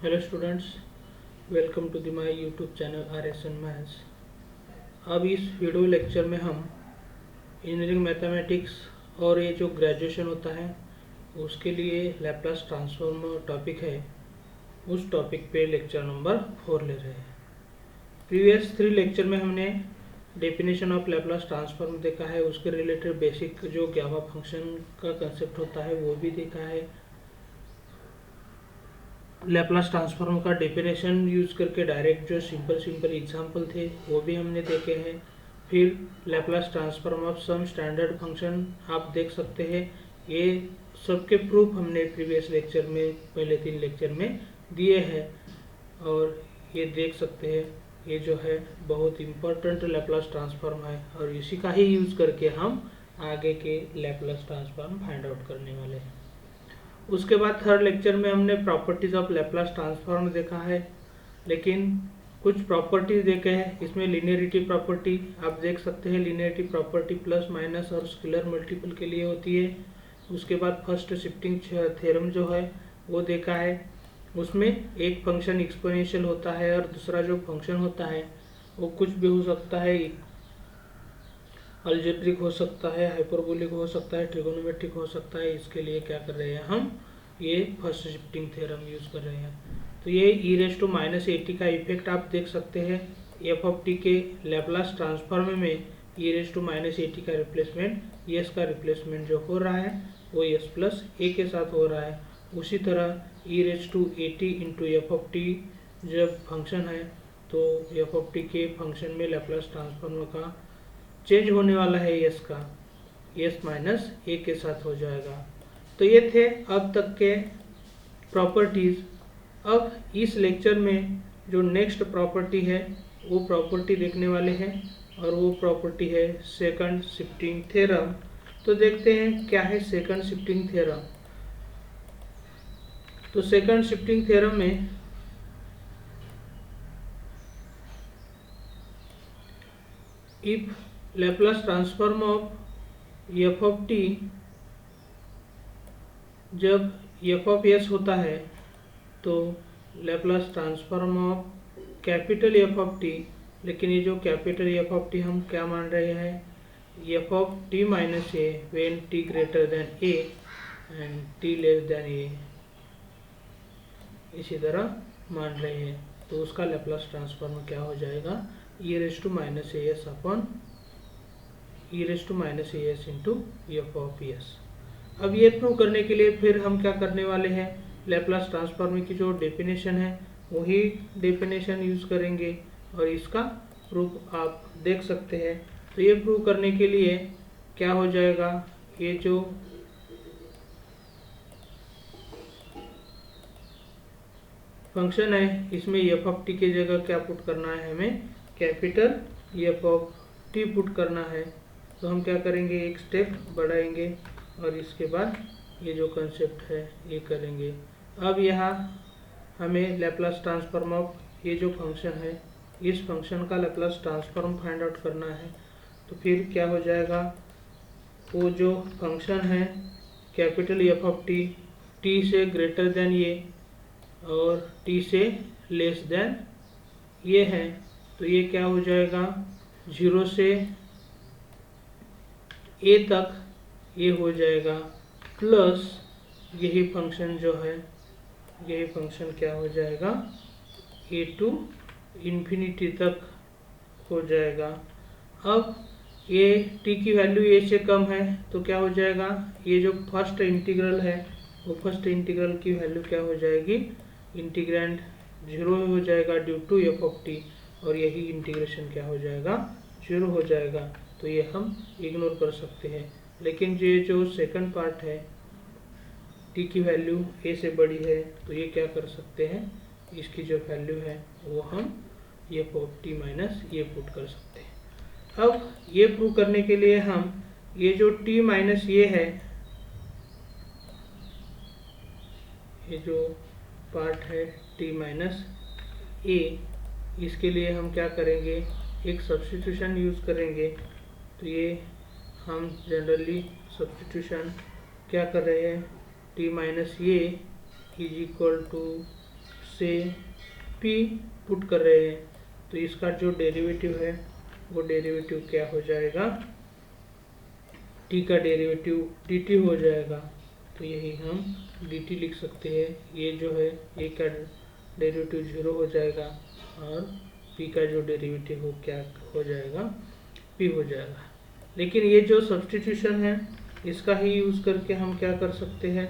Hello students, welcome to the my YouTube channel RSN maths. अब इस video lecture में हम इंजीनियरिंग मैथमेटिक्स और ये जो ग्रेजुएशन होता है उसके लिए लैप्लास ट्रांसफॉर्म टॉपिक है, उस टॉपिक पे लेक्चर नंबर 4 ले रहे हैं। प्रीवियस 3 लेक्चर में हमने डेफिनेशन ऑफ लैप्लास ट्रांसफॉर्म देखा है, उसके रिलेटेड बेसिक जो गामा फंक्शन का कंसेप्ट होता है वो भी देखा है। लैप्लास ट्रांसफॉर्म का डेफिनेशन यूज करके डायरेक्ट जो सिंपल एग्जांपल थे वो भी हमने देखे हैं। फिर Laplace transform of some standard function आप देख सकते हैं, ये सबके प्रूफ हमने प्रीवियस लेक्चर में पहले 3 लेक्चर में दिए हैं। और ये देख सकते हैं, ये जो है बहुत इम्पोर्टेंट लैप्लास ट्रांसफॉर्म है और इसी का ही यूज करके हम आगे के लैप्लास ट्रांसफॉर्म फाइंड आउट करने वाले हैं। उसके बाद थर्ड लेक्चर में हमने प्रॉपर्टीज ऑफ लैप्लास ट्रांसफॉर्म देखा है, लेकिन कुछ प्रॉपर्टीज देखे हैं। इसमें लीनियरिटी प्रॉपर्टी आप देख सकते हैं, लीनियरिटी प्रॉपर्टी प्लस माइनस और स्केलर मल्टीपल के लिए होती है। उसके बाद फर्स्ट शिफ्टिंग थ्योरम जो है वो देखा है, उसमें एक फंक्शन एक्सपोनेंशियल होता है और दूसरा जो फंक्शन होता है वो कुछ भी हो सकता है, अलजेब्रिक हो सकता है, हाइपरबोलिक हो सकता है, ट्रिगोनोमेट्रिक हो सकता है। इसके लिए क्या कर रहे हैं हम, ये फर्स्ट शिफ्टिंग थ्योरम यूज कर रहे हैं। तो ये e−80 का इफेक्ट आप देख सकते हैं। एफ ऑफ टी के लैप्लास ट्रांसफॉर्म में e−80 का रिप्लेसमेंट, यस का रिप्लेसमेंट जो हो रहा है वो यस प्लस ए के साथ हो रहा है। उसी तरह e−80 into F of T जब फंक्शन है तो एफ ऑफ टी के फंक्शन में लैप्लास ट्रांसफॉर्म का चेंज होने वाला है, यस का यस माइनस ए के साथ हो जाएगा। तो ये थे अब तक के प्रॉपर्टीज। अब इस लेक्चर में जो नेक्स्ट प्रॉपर्टी है वो प्रॉपर्टी देखने वाले हैं और वो प्रॉपर्टी है सेकंड शिफ्टिंग थ्योरम। तो देखते हैं क्या है सेकंड शिफ्टिंग थ्योरम। तो सेकंड शिफ्टिंग थ्योरम में if Laplace transform of F of T जब एफ ऑफ एस होता है तो Laplace transform of capital F of T, लेकिन ये जो कैपिटल एफ ऑफ टी हम क्या मान रहे हैं, F of T minus A when T greater than A and T less than A, इसी तरह मान रहे हैं। तो उसका लैप्लास ट्रांसफॉर्म क्या हो जाएगा, e−as upon e−as into F of S. अब ये प्रूव करने के लिए फिर हम क्या करने वाले हैं, लैप्लास ट्रांसफॉर्म की जो डेफिनेशन है वही डेफिनेशन यूज करेंगे और इसका प्रूफ आप देख सकते हैं। तो ये प्रूव करने के लिए क्या हो जाएगा, ये जो फंक्शन है इसमें एफ ऑफ टी की जगह क्या पुट करना है, हमें capital F of T put करना है। तो हम क्या करेंगे, एक स्टेप बढ़ाएंगे और इसके बाद ये जो कंसेप्ट है ये करेंगे। अब यहाँ हमें लैप्लास ट्रांसफॉर्म ऑफ ये जो फंक्शन है इस फंक्शन का लैप्लास ट्रांसफॉर्म फाइंड आउट करना है। तो फिर क्या हो जाएगा, वो जो फंक्शन है capital F of T, T से ग्रेटर देन ये और टी से लेस देन ये है, तो ये क्या हो जाएगा 0 से ए तक ये हो जाएगा प्लस यही फंक्शन जो है, यही फंक्शन क्या हो जाएगा ए टू इन्फिनिटी तक हो जाएगा। अब ये टी की वैल्यू ए से कम है तो क्या हो जाएगा, ये जो फर्स्ट इंटीग्रल है वो फर्स्ट इंटीग्रल की वैल्यू क्या हो जाएगी, इंटीग्रैंड 0 हो जाएगा due to F of T, और यही इंटीग्रेशन क्या हो जाएगा 0 हो जाएगा। तो ये हम इग्नोर कर सकते हैं। लेकिन ये जो सेकंड पार्ट है टी की वैल्यू ए से बड़ी है तो ये क्या कर सकते हैं, इसकी जो वैल्यू है वो हम एफ ऑफ टी माइनस ये पुट कर सकते हैं। अब ये प्रूव करने के लिए हम ये जो टी माइनस ये है, ये जो पार्ट है टी माइनस ए, इसके लिए हम क्या करेंगे, एक सब्स्टिट्यूशन यूज करेंगे। तो ये हम जनरली सब्स्टिट्यूशन क्या कर रहे हैं, टी माइनस ये इज इक्वल टू से p पुट कर रहे हैं, तो इसका जो डेरिवेटिव है वो डेरिवेटिव क्या हो जाएगा, t का डेरिवेटिव dt हो जाएगा। तो यही हम dt लिख सकते हैं। ये जो है a का डेरिवेटिव 0 हो जाएगा और p का जो डेरिवेटिव हो क्या हो जाएगा, p हो जाएगा। लेकिन ये जो सब्स्टिट्यूशन है इसका ही यूज़ करके हम क्या कर सकते हैं,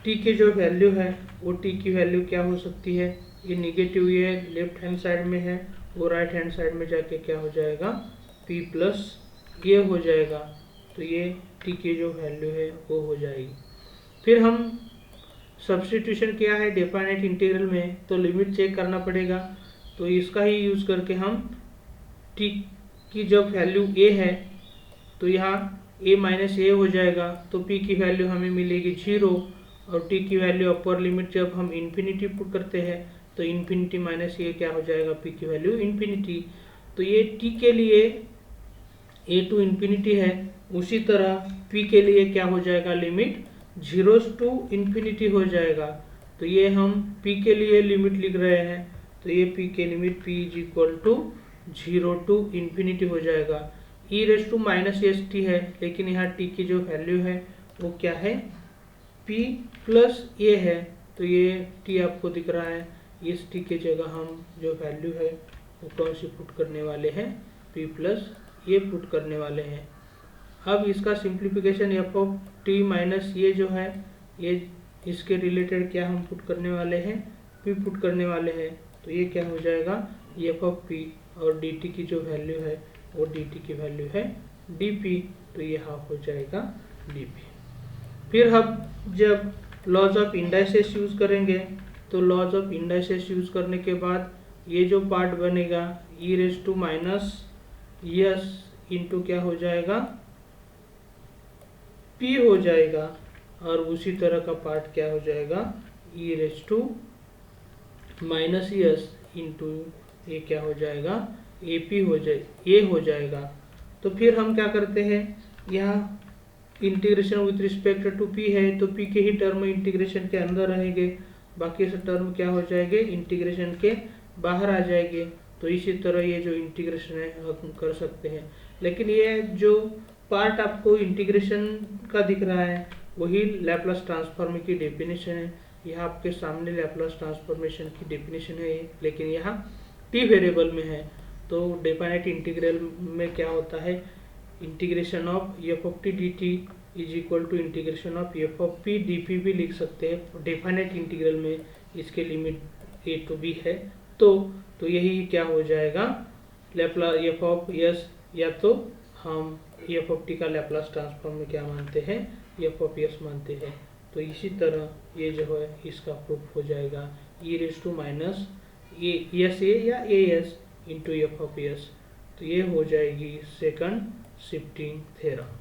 t के जो वैल्यू है वो t की वैल्यू क्या हो सकती है, ये निगेटिव ये लेफ्ट हैंड साइड में है, वो राइट हैंड साइड में जाके क्या हो जाएगा, p प्लस ये हो जाएगा। तो ये t की जो वैल्यू है वो हो जाएगी। फिर हम सब्स्टिट्यूशन किया है डेफिनेट इंटीग्रल में, तो लिमिट चेक करना पड़ेगा। तो इसका ही यूज़ करके हम t की जब वैल्यू a है तो यहाँ a माइनस ए हो जाएगा, तो p की वैल्यू हमें मिलेगी 0, और t की वैल्यू अपर लिमिट जब हम इन्फिनिटी पुट करते हैं तो इन्फिनिटी माइनस ये क्या हो जाएगा, p की वैल्यू इन्फिनिटी। तो ये t के लिए a टू इन्फिनिटी है, उसी तरह p के लिए क्या हो जाएगा, लिमिट 0 टू इन्फिनिटी हो जाएगा। तो ये हम p के लिए लिमिट लिख रहे हैं, तो ये p के limit p is equal to 0 to infinity हो जाएगा। e raise to minus S T है, लेकिन यहाँ t की जो वैल्यू है वो क्या है, p प्लस ए है। तो ये t आपको दिख रहा है, इस t के जगह हम जो वैल्यू है वो कौन सी पुट करने वाले हैं, p प्लस ये पुट करने वाले हैं। अब इसका simplification F of T minus ये जो है ये इसके रिलेटेड क्या हम पुट करने वाले हैं, p पुट करने वाले हैं। तो ये क्या हो जाएगा, एफ ऑफ p, और dt की जो वैल्यू है वो dt की वैल्यू है dp, तो ये हाफ हो जाएगा dp। फिर हम जब लॉज ऑफ इंडाइसेस यूज़ करेंगे, तो लॉज ऑफ इंडाइसेस यूज़ करने के बाद ये जो पार्ट बनेगा e raise to minus S into क्या हो जाएगा, p हो जाएगा, और उसी तरह का पार्ट क्या हो जाएगा, e raise to minus S into ये क्या हो जाएगा, ap हो जाए ये हो जाएगा। तो फिर हम क्या करते हैं, यहाँ integration with respect to p है, तो p के ही टर्म इंटीग्रेशन के अंदर रहेंगे, बाकी सब टर्म क्या हो जाएंगे, इंटीग्रेशन के बाहर आ जाएंगे। तो इसी तरह ये जो इंटीग्रेशन है हम कर सकते हैं। लेकिन ये जो पार्ट आपको इंटीग्रेशन का दिख रहा है वही लैप्लास ट्रांसफॉर्म की डेफिनेशन है। यह आपके सामने लैप्लास ट्रांसफॉर्मेशन की डेफिनेशन है, लेकिन यहाँ t वेरिएबल में है। तो डेफिनेट इंटीग्रल में क्या होता है, integration of F of T D T is equal to integration of F of P D P भी लिख सकते हैं। डेफिनेट इंटीग्रल में इसके लिमिट a टू b है, तो यही क्या हो जाएगा, लैप्लास एफ ऑफ एस, या तो हम एफ ऑफ टी का लैप्लास ट्रांसफॉर्म में क्या मानते हैं, एफ ऑफ एस मानते हैं। तो इसी तरह ये जो है इसका प्रूफ हो जाएगा e raise to minus S A या A S into F of S. तो ये हो जाएगी सेकंड शिफ्टिंग थ्योरम।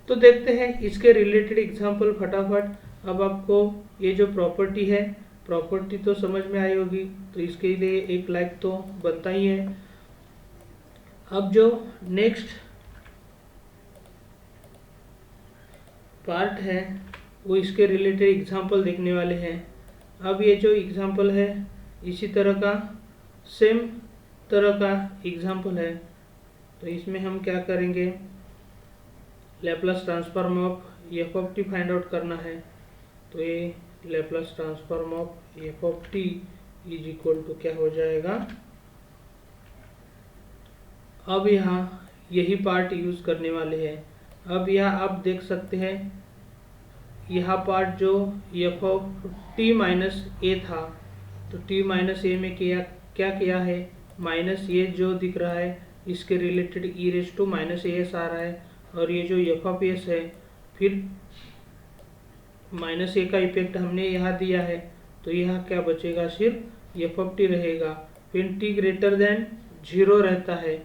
तो देखते हैं इसके रिलेटेड एग्जांपल फटाफट। अब आपको ये जो प्रॉपर्टी है, प्रॉपर्टी तो समझ में आई होगी, तो इसके लिए एक लाइक तो बनता ही है। अब जो नेक्स्ट पार्ट है वो इसके रिलेटेड एग्जांपल देखने वाले हैं। अब ये जो एग्जांपल है इसी तरह का सेम तरह का एग्जांपल है, तो इसमें हम क्या करेंगे, Laplace transform of F of T find out करना है। तो ये Laplace transform of F of T is equal to क्या हो जाएगा, अब यहाँ यही पार्ट यूज करने वाले हैं। अब यहाँ आप देख सकते हैं यहाँ पार्ट जो एफ ऑफ टी माइनस ए था, तो टी माइनस ए में क्या किया है, माइनस ये जो दिख रहा है इसके related E raise to minus S आ रहा है, और ये जो एफ ऑफ एस है फिर माइनस ए का इफेक्ट हमने यहाँ दिया है, तो यहाँ क्या बचेगा, सिर्फ एफ ऑफ टी रहेगा। फिर टी ग्रेटर देन 0 रहता है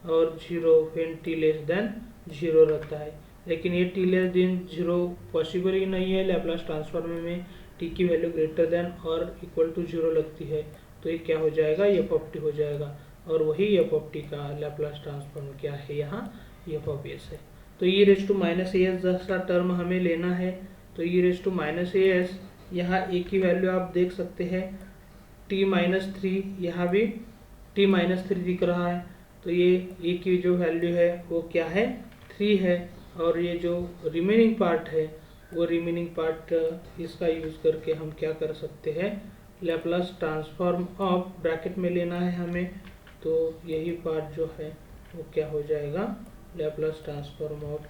और 0 फिर टी लेस देन 0 रहता है। लेकिन ये टी लेस देन 0 पॉसिबल ही नहीं है, लैप्लास ट्रांसफॉर्म में टी की वैल्यू ग्रेटर देन और इक्वल टू 0 लगती है, तो ये क्या हो जाएगा, एफ ऑफ टी हो जाएगा। और वही एफ ऑफ टी का लैप्लास ट्रांसफॉर्म क्या है, यहाँ एफ ऑफ एस है। तो ई रेस टू माइनस एस जैसा टर्म हमें लेना है, तो ई रेस टू माइनस एस यहाँ ए की वैल्यू आप देख सकते हैं t-3, यहाँ भी t-3 दिख रहा है, तो ये की जो वैल्यू है वो क्या है, 3 है। और ये जो रिमेनिंग पार्ट है वो रिमेनिंग पार्ट इसका यूज़ करके हम क्या कर सकते हैं, लैप्लास ट्रांसफॉर्म ऑफ ब्रैकेट में लेना है हमें, तो यही पार्ट जो है वो क्या हो जाएगा, लैप्लास ट्रांसफॉर्म ऑफ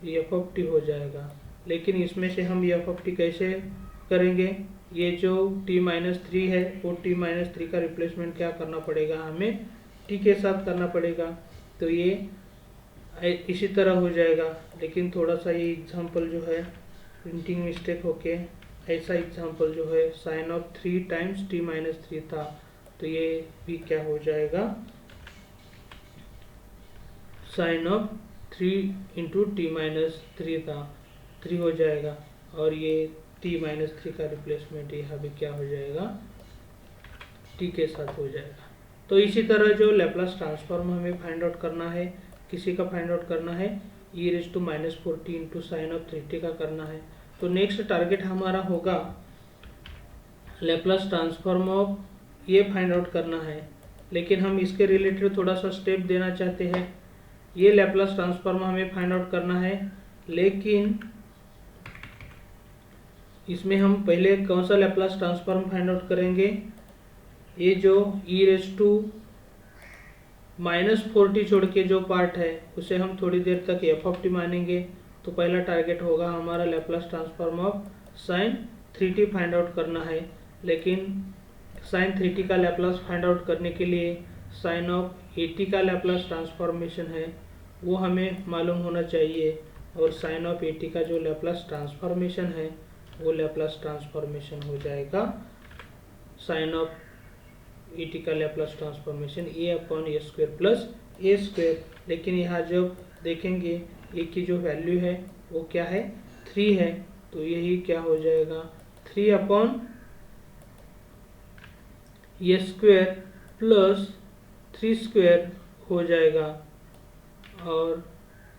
f(t) हो जाएगा। लेकिन इसमें से हम f(t) कैसे करेंगे, ये जो t-3 है वो t-3 का रिप्लेसमेंट क्या करना पड़ेगा, हमें t के साथ करना पड़ेगा, तो ये इसी तरह हो जाएगा। लेकिन थोड़ा सा ये एग्जांपल जो है प्रिंटिंग मिस्टेक होके ऐसा एग्जांपल जो है sin ऑफ 3 टाइम्स t-3 था, तो ये भी क्या हो जाएगा, sin ऑफ 3 इंटू t-3 था, 3 हो जाएगा। और ये t-3 का रिप्लेसमेंट यहाँ भी क्या हो जाएगा, t के साथ हो जाएगा। तो इसी तरह जो लैप्लास ट्रांसफॉर्म हमें फाइंड आउट करना है, किसी का फाइंड आउट करना है e⁻⁴t into sine of 3t का करना है। तो नेक्स्ट टारगेट हमारा होगा लैप्लास ट्रांसफॉर्म ऑफ ये फाइंड आउट करना है, लेकिन हम इसके रिलेटेड थोड़ा सा स्टेप देना चाहते हैं। ये लैप्लास ट्रांसफॉर्म हमें फाइंड आउट करना है, लेकिन इसमें हम पहले कौन सा लैप्लास ट्रांसफॉर्म फाइंड आउट करेंगे, ये जो e⁻⁴t छोड़ के जो पार्ट है उसे हम थोड़ी देर तक f(t) मानेंगे। तो पहला टारगेट होगा हमारा Laplace transform of sin 3t find out करना है, लेकिन sin 3t का लैप्लास फाइंड आउट करने के लिए sin ऑफ 80 का लैप्लास ट्रांसफॉर्मेशन है वो हमें मालूम होना चाहिए, और sin ऑफ 80 का जो लैप्लास ट्रांसफॉर्मेशन है वो लैप्लास ट्रांसफॉर्मेशन हो जाएगा sin ऑफ 80 का Laplace transformation a/a² plus a²। लेकिन यहाँ जब देखेंगे a की जो वैल्यू है वो क्या है, 3 है, तो यही क्या हो जाएगा, 3/a² प्लस 3² हो जाएगा, और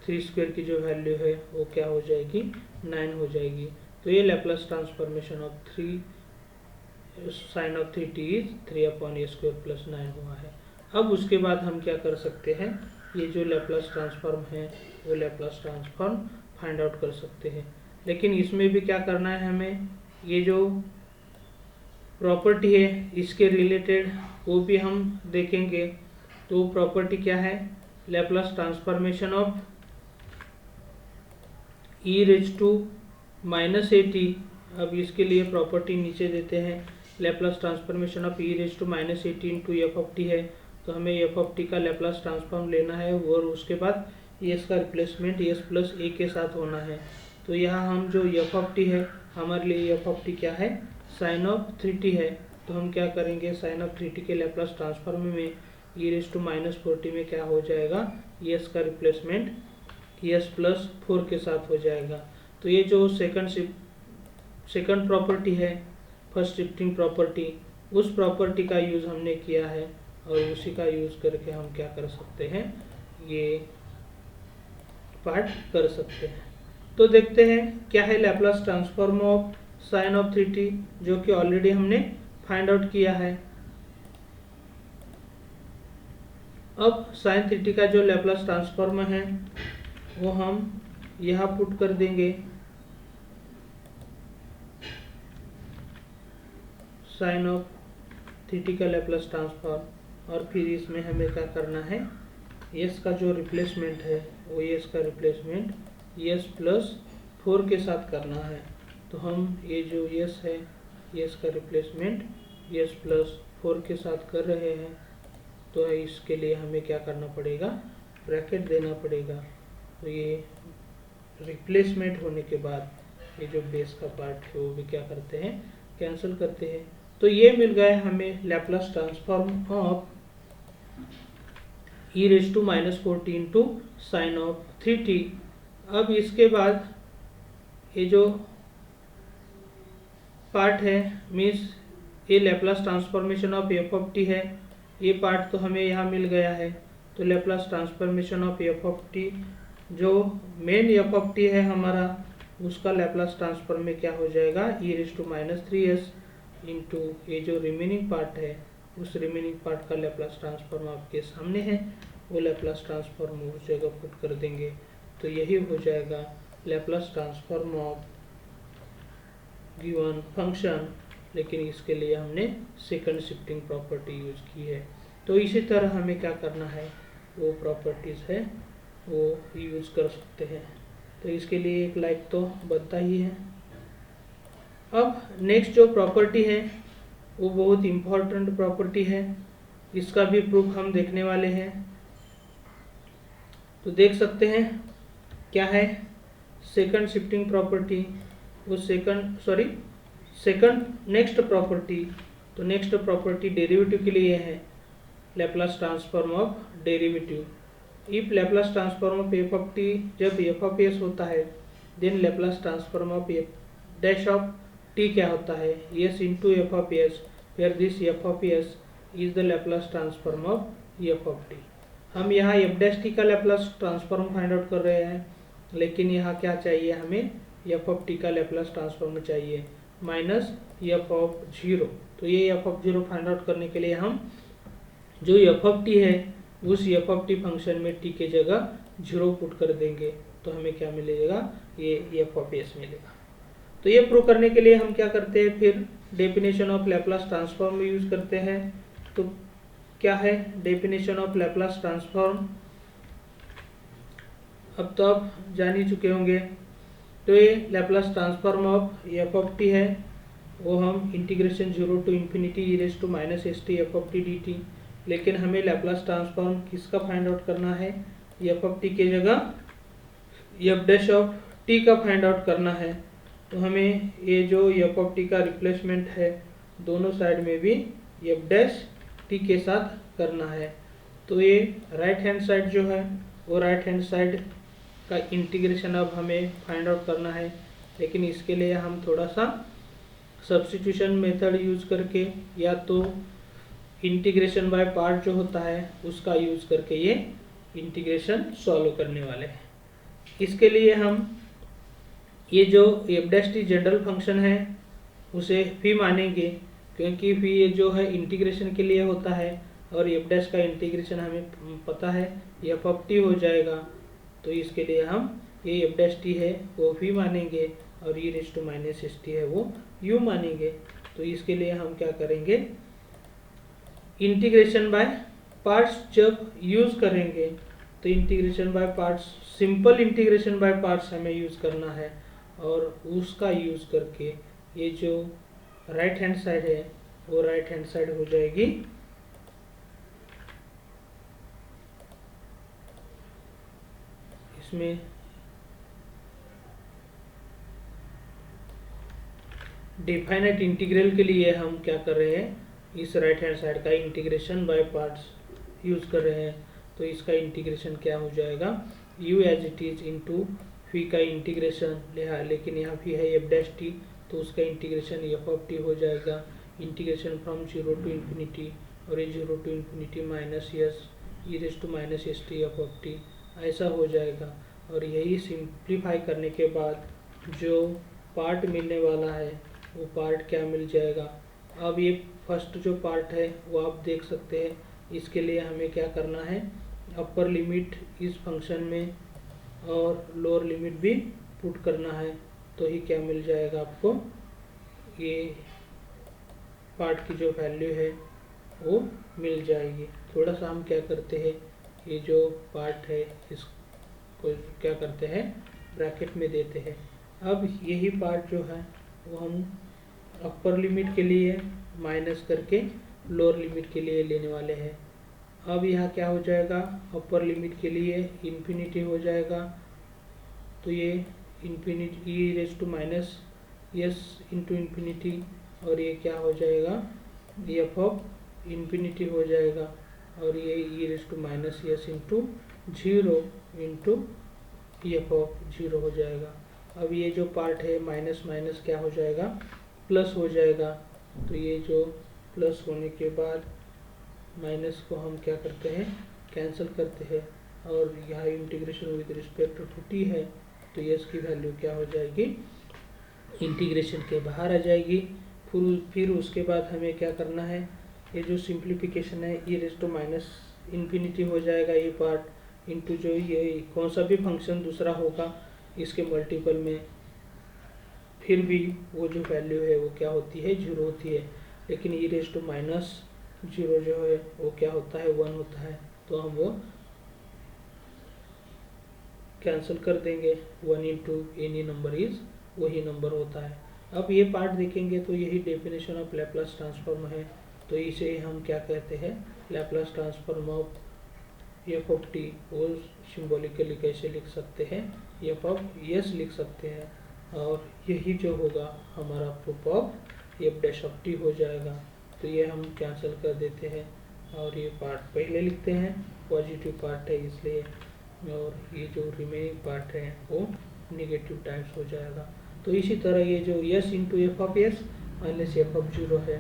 3² की जो वैल्यू है वो क्या हो जाएगी, 9 हो जाएगी। तो ये Laplace transformation of sin of 3t is 3/a² plus 9 हुआ है। अब उसके बाद हम क्या कर सकते हैं, ये जो लैप्लास ट्रांसफॉर्म है वो लैप्लास ट्रांसफॉर्म फाइंड आउट कर सकते हैं। लेकिन इसमें भी क्या करना है हमें, ये जो प्रॉपर्टी है इसके रिलेटेड वो भी हम देखेंगे। तो प्रॉपर्टी क्या है, लैप्लास ट्रांसफॉर्मेशन ऑफ e⁻⁻at। अब इसके लिए प्रॉपर्टी नीचे देते हैं, Laplace transformation of e⁻⁻at into f(t) है, तो हमें f(t) का लैप्लास ट्रांसफॉर्म लेना है और उसके बाद s का रिप्लेसमेंट s प्लस a के साथ होना है। तो यहाँ हम जो f(t) है हमारे लिए f(t) क्या है, sin ऑफ 3t है, तो हम क्या करेंगे, sin ऑफ 3t के लैप्लास ट्रांसफॉर्म में e⁻⁴t में क्या हो जाएगा, s का रिप्लेसमेंट s प्लस 4 के साथ हो जाएगा। तो ये जो सेकंड प्रॉपर्टी है, फर्स्ट शिफ्टिंग प्रॉपर्टी, उस प्रॉपर्टी का यूज़ हमने किया है, और उसी का यूज़ करके हम क्या कर सकते हैं, ये पार्ट कर सकते हैं। तो देखते हैं क्या है Laplace transform of sin of 3t, जो कि ऑलरेडी हमने फाइंड आउट किया है। अब sin 3t का जो लैप्लास ट्रांसफॉर्म है वो हम यहाँ पुट कर देंगे, sin ऑफ 3t का लैप्लास ट्रांसफॉर्म, और फिर इसमें हमें क्या करना है, s का जो रिप्लेसमेंट है वो s का रिप्लेसमेंट s प्लस 4 के साथ करना है। तो हम ये जो s है s का रिप्लेसमेंट s प्लस 4 के साथ कर रहे हैं, तो इसके लिए हमें क्या करना पड़ेगा, ब्रैकेट देना पड़ेगा। तो ये रिप्लेसमेंट होने के बाद ये जो बेस का पार्ट है वो भी क्या करते हैं, कैंसिल करते हैं। तो ये मिल गया हमें Laplace transform of e⁻⁴t into sine of 3t। अब इसके बाद ये जो पार्ट है मीन्स ये लैप्लास ट्रांसफॉर्मेशन ऑफ f(t) है, ये पार्ट तो हमें यहाँ मिल गया है। तो लैप्लास ट्रांसफॉर्मेशन ऑफ f(t) जो मेन f(t) है हमारा, उसका लैप्लास ट्रांसफॉर्म में क्या हो जाएगा, e⁻³ इंटू ये जो रिमेनिंग पार्ट है उस रिमेनिंग पार्ट का लैप्लास ट्रांसफॉर्म आपके सामने है, वो लैप्लास ट्रांसफॉर्म उस जगह पुट कर देंगे। तो यही हो जाएगा Laplace transform of given function, लेकिन इसके लिए हमने सेकंड शिफ्टिंग प्रॉपर्टी यूज की है। तो इसी तरह हमें क्या करना है, वो प्रॉपर्टीज है वो यूज कर सकते हैं। तो इसके लिए एक लाइक तो बनता ही है। अब नेक्स्ट जो प्रॉपर्टी है वो बहुत इम्पोर्टेंट प्रॉपर्टी है, इसका भी प्रूफ हम देखने वाले हैं। तो देख सकते हैं क्या है, सेकंड शिफ्टिंग प्रॉपर्टी, वो सेकंड नेक्स्ट प्रॉपर्टी। तो नेक्स्ट प्रॉपर्टी डेरिवेटिव के लिए है Laplace transform of derivative. If Laplace transform of F of T जब एफ ऑफ एस होता है, then Laplace transform of F dash of T क्या होता है, S into F of S, where this F of S is the Laplace transform of F of T. हम यहाँ F dash T का Laplace transform find out कर रहे हैं, लेकिन यहाँ क्या चाहिए, हमें एफ ऑफ टी का लैप्लास ट्रांसफॉर्म चाहिए माइनस एफ ऑफ जीरो। तो ये F of zero find out करने के लिए हम जो एफ ऑफ टी है उस एफ ऑफ टी फंक्शन में टी के जगह जीरो पुट कर देंगे, तो हमें क्या मिलेगा, ये एफ ऑफ एस मिलेगा। तो ये प्रूव करने के लिए हम क्या करते हैं, फिर definition of Laplace transform use करते हैं। तो क्या है डेफिनेशन ऑफ लैप्लास ट्रांसफॉर्म, अब तो आप जान ही चुके होंगे। तो ये Laplace transform of F of T है, वो हम integration zero to infinity E raise to minus S T F of T D T. लेकिन हमें लैप्लास ट्रांसफॉर्म किसका फाइंड आउट करना है, एफ ऑफ टी के जगह एफ डैश ऑफ टी का फाइंड आउट करना है। तो हमें ये जो एफ ऑफ टी का रिप्लेसमेंट है दोनों साइड में भी एफ डैश टी के साथ करना है। तो ये राइट हैंड साइड जो है वो राइट हैंड साइड का इंटीग्रेशन अब हमें फाइंड आउट करना है, लेकिन इसके लिए हम थोड़ा सा सब्स्टिट्यूशन मेथड यूज करके या तो इंटीग्रेशन बाय पार्ट जो होता है उसका यूज करके ये इंटीग्रेशन सॉल्व करने वाले हैं। इसके लिए हम ये जो F dash T general function है उसे फी मानेंगे, क्योंकि फी ये जो है इंटीग्रेशन के लिए होता है और एफ डैश का इंटीग्रेशन हमें पता है एफ ऑफ टी हो जाएगा। तो इसके लिए हम ये एफ डैश टी है वो फी मानेंगे और E raise to minus S T है वो यू मानेंगे। तो इसके लिए हम क्या करेंगे, इंटीग्रेशन बाय पार्ट्स जब यूज करेंगे तो integration by parts, simple integration by parts हमें यूज करना है और उसका यूज करके ये जो राइट हैंड साइड है वो राइट हैंड साइड हो जाएगी इसमें डिफाइनाइट इंटीग्रल के लिए हम क्या कर रहे हैं, इस राइट हैंड साइड का इंटीग्रेशन बाय पार्ट्स यूज कर रहे हैं। तो इसका इंटीग्रेशन क्या हो जाएगा, u as it is into phi का इंटीग्रेशन, लेकिन यहाँ फी है एफ डैश टी तो उसका इंटीग्रेशन एफ ऑफ टी हो जाएगा, integration from zero to infinity और ये zero to infinity minus S E raise to minus S T F of T, ऐसा हो जाएगा। और यही सिंप्लीफाई करने के बाद जो पार्ट मिलने वाला है वो पार्ट क्या मिल जाएगा। अब ये फर्स्ट जो पार्ट है वो आप देख सकते हैं, इसके लिए हमें क्या करना है, अपर लिमिट इस फंक्शन में और लोअर लिमिट भी पुट करना है, तो ही क्या मिल जाएगा आपको, ये पार्ट की जो वैल्यू है वो मिल जाएगी। थोड़ा सा हम क्या करते हैं, ये जो पार्ट है इसको क्या करते हैं ब्रैकेट में देते हैं। अब यही पार्ट जो है वो हम अपर लिमिट के लिए माइनस करके लोअर लिमिट के लिए लेने वाले हैं। अब यहाँ क्या हो जाएगा, अपर लिमिट के लिए इन्फिनिटी हो जाएगा, तो ये infinity E raise to minus S into infinity और ये क्या हो जाएगा, एफ ऑफ इन्फिनिटी हो जाएगा और ये E raise to minus S into zero into F of zero हो जाएगा। अब ये जो पार्ट है माइनस माइनस क्या हो जाएगा, प्लस हो जाएगा। तो ये जो प्लस होने के बाद माइनस को हम क्या करते हैं, कैंसिल करते हैं और यहाँ integration with respect to T है, तो ये इसकी वैल्यू क्या हो जाएगी, इंटीग्रेशन के बाहर आ जाएगी, फिर उसके बाद हमें क्या करना है, ये जो सिंप्लीफिकेशन है e raise to minus infinity हो जाएगा ये पार्ट, इनटू जो ये कौन सा भी फंक्शन दूसरा होगा इसके मल्टीपल में, फिर भी वो जो वैल्यू है वो क्या होती है, 0 होती है। लेकिन e रेज़ टू माइनस 0 जो है वो क्या होता है, 1 होता है, तो हम वो कैंसिल कर देंगे। 1 इंटू एनी नंबर इज वही नंबर होता है। अब ये पार्ट देखेंगे तो यही डेफिनेशन ऑफ लैप्लास ट्रांसफॉर्म है, तो इसे हम क्या कहते हैं, Laplace transform of F of T. वो सिम्बॉलिकली कैसे लिख सकते हैं, एफ ऑफ एस लिख सकते हैं, और यही जो होगा हमारा proof of F dash of T हो जाएगा। तो ये हम कैंसिल कर देते हैं और ये पार्ट पहले लिखते हैं, पॉजिटिव पार्ट है इसलिए, और ये जो रिमेनिंग पार्ट है वो नेगेटिव टाइम्स हो जाएगा। तो इसी तरह ये जो S into F of S minus F of 0 है,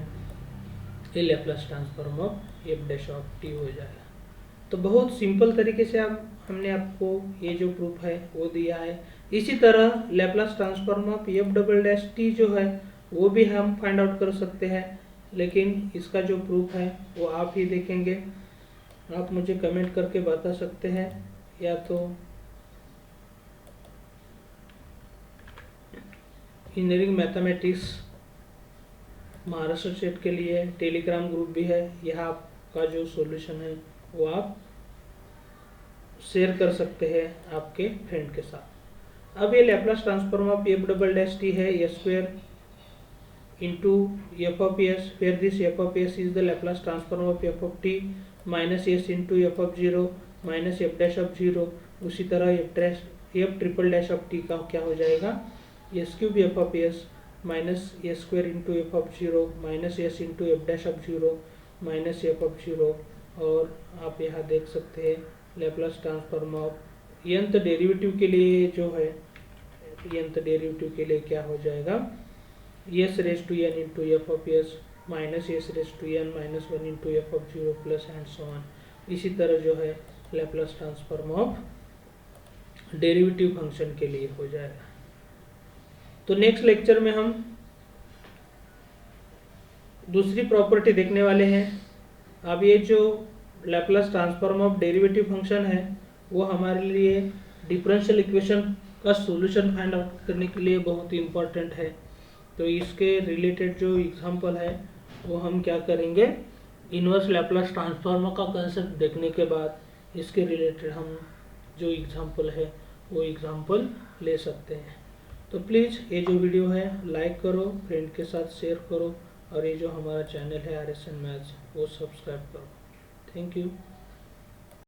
ये Laplace transform of F dash of T हो जाएगा। तो बहुत सिंपल तरीके से हमने आपको ये जो प्रूफ है वो दिया है। इसी तरह Laplace transform of F double dash T जो है वो भी हम फाइंड आउट कर सकते हैं, लेकिन इसका जो प्रूफ है वो आप ही देखेंगे। आप मुझे कमेंट करके बता सकते हैं, या तो इंजीनियरिंग मैथमेटिक्स महाराष्ट्र स्टेट के लिए टेलीग्राम ग्रुप भी है, यहाँ आपका जो सॉल्यूशन है वो आप शेयर कर सकते हैं आपके फ्रेंड के साथ। अब ये Laplace transform of F double dash T है, S square into F of S, फिर this F of S is the Laplace transform of F of T minus S into F of 0 minus F dash of 0। उसी तरह F triple dash of T का क्या हो जाएगा, S cube F of S minus S square into F of 0 minus S into F dash of 0 minus F of 0। और आप यहाँ देख सकते हैं Laplace transform of nth derivative के लिए जो है, nth डेरिवेटिव के लिए क्या हो जाएगा, S raise to N into F of S minus S raise to N minus 1 into F of 0 plus and so on. इसी तरह जो है Laplace transform of derivative function के लिए हो जाएगा। तो नेक्स्ट लेक्चर में हम दूसरी प्रॉपर्टी देखने वाले हैं। अब ये जो Laplace transform of derivative function है वो हमारे लिए डिफरेंशियल इक्वेशन का सॉल्यूशन फाइंड आउट करने के लिए बहुत ही इम्पोर्टेंट है। तो इसके रिलेटेड जो एग्जांपल है वो हम क्या करेंगे, इन्वर्स लैप्लास ट्रांसफॉर्म का कंसेप्ट देखने के बाद इसके रिलेटेड हम जो एग्जांपल है वो एग्जांपल ले सकते हैं। तो प्लीज़ ये जो वीडियो है लाइक करो, फ्रेंड के साथ शेयर करो, और ये जो हमारा चैनल है RSN मैथ्स वो सब्सक्राइब करो। Thank you.